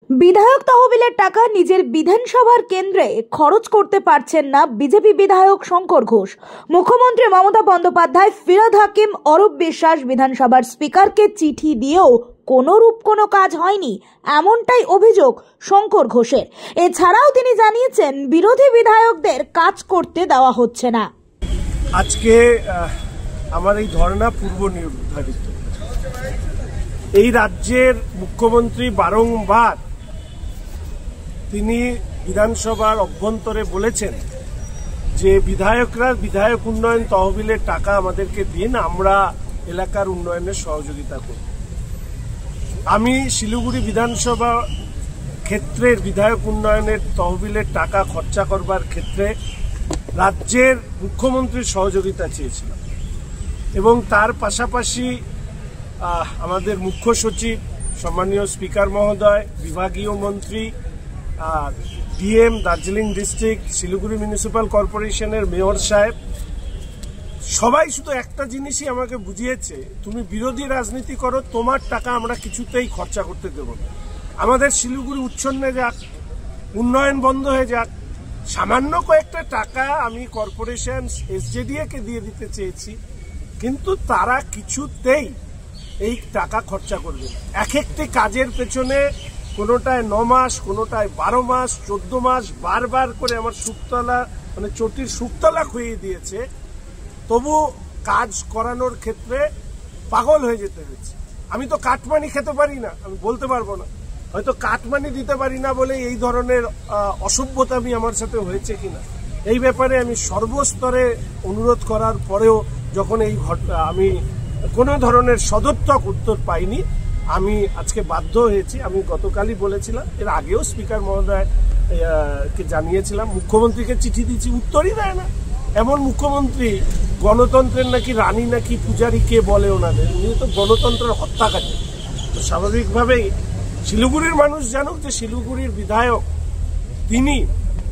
বিধায়ক তহবিলের টাকা নিজের বিধানসভার কেন্দ্রে খরচ করতে পারছেন না বিজেপি বিধায়ক শঙ্কর ঘোষ। মুখ্যমন্ত্রী মমতা বন্দ্যোপাধ্যায়, ফিরহাদ হাকিম, অরূপ বিশ্বাস বিধানসভার স্পিকারকে চিঠি দিয়েও কোনোরূপ কোনো কাজ হয়নি, এমনটাই অভিযোগ শঙ্কর ঘোষের। এছাড়াও তিনি জানিয়েছেন বিরোধী বিধায়কদের কাজ করতে দেওয়া হচ্ছে না। আজকে আমার এই ধর্ণা পূর্ব নির্ধারিত। এই রাজ্যের মুখ্যমন্ত্রী বারংবার তিনি বিধানসভার অভ্যন্তরে বলেছেন যে বিধায়করা বিধায়ক উন্নয়ন তহবিলের টাকা আমাদেরকে দিন, আমরা এলাকার উন্নয়নের সহযোগিতা করব। আমি শিলিগুড়ি বিধানসভা ক্ষেত্রের বিধায়ক উন্নয়নের তহবিলের টাকা খরচা করবার ক্ষেত্রে রাজ্যের মুখ্যমন্ত্রীর সহযোগিতা চেয়েছিলাম এবং তার পাশাপাশি আমাদের মুখ্য সচিব, সম্মানীয় স্পিকার মহোদয়, বিভাগীয় মন্ত্রী, DM Darjeeling district, Siliguri municipal কর্পোরেশনের মেয়র সাহেব, সবাই শুধু একটা জিনিসই আমাকে বুঝিয়েছে, তুমি বিরোধী রাজনীতি করো, তোমার টাকা আমরা কিছুতেই খরচা করতে দেব না। আমাদের শিলিগুড়ি উচ্ছন্নে যাক, উন্নয়ন বন্ধ হয়ে যাক, সামান্য কয়েকটা টাকা আমি কর্পোরেশন এসজেডিএ-কে দিয়ে দিতে চেয়েছি, কিন্তু তারা কিছুতেই এই টাকা খরচা করবে না। এক একটি কাজের পেছনে কোনোটায় 9 মাস, কোনোটায় 12 মাস, 14 মাস বারবার করে আমার সুক্তলা চটির সুক্তলা খুইয়ে দিয়েছে, তবু কাজ করানোর ক্ষেত্রে পাগল হয়ে যেতে হয়েছে। আমি তো কাটমানি খেতে পারি না, আমি বলতে পারবো না, হয়তো কাটমানি দিতে পারি না বলে এই ধরনের অসভ্যতামি আমার সাথে হয়েছে কিনা, এই ব্যাপারে আমি সর্বস্তরে অনুরোধ করার পরেও যখন এই আমি কোনো ধরনের সদর্থক উত্তর পাইনি, আমি আজকে বাধ্য হয়েছি। আমি গতকালই বলেছিলাম, এর আগেও স্পিকার মহোদয়কে জানিয়েছিলাম, মুখ্যমন্ত্রীকে চিঠি দিচ্ছি, উত্তরই দেয় না। এমন মুখ্যমন্ত্রী, গণতন্ত্রের নাকি রানী নাকি পূজারী কে বলে ওনাদের, উনি তো গণতন্ত্রের হত্যাকারী। তো স্বাভাবিকভাবেই শিলিগুড়ির মানুষ জানুক যে শিলিগুড়ির বিধায়ক তিনি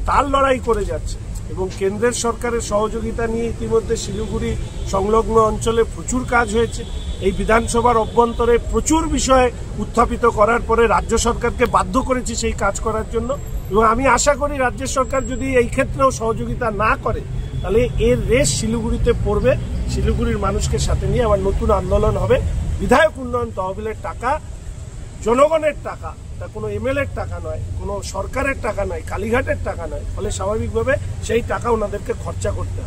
তার লড়াই করে যাচ্ছে এবং কেন্দ্রের সরকারের সহযোগিতা নিয়ে ইতিমধ্যে শিলিগুড়ি সংলগ্ন অঞ্চলে প্রচুর কাজ হয়েছে। এই বিধানসভার অভ্যন্তরে প্রচুর বিষয় উত্থাপিত করার পরে রাজ্য সরকারকে বাধ্য করেছি সেই কাজ করার জন্য, এবং আমি আশা করি রাজ্য সরকার যদি এই ক্ষেত্রেও সহযোগিতা না করে তাহলে এর রেশ শিলিগুড়িতে পড়বে। শিলিগুড়ির মানুষকে সাথে নিয়ে আবার নতুন আন্দোলন হবে। বিধায়ক উন্নয়ন তহবিলের টাকা জনগণের টাকা, এটা কোনো এমএলএর টাকা নয়, কোনো সরকারের টাকা নয়, কালীঘাটের টাকা নয়, ফলে স্বাভাবিকভাবে সেই টাকা ওনাদেরকে খরচা করতে হবে।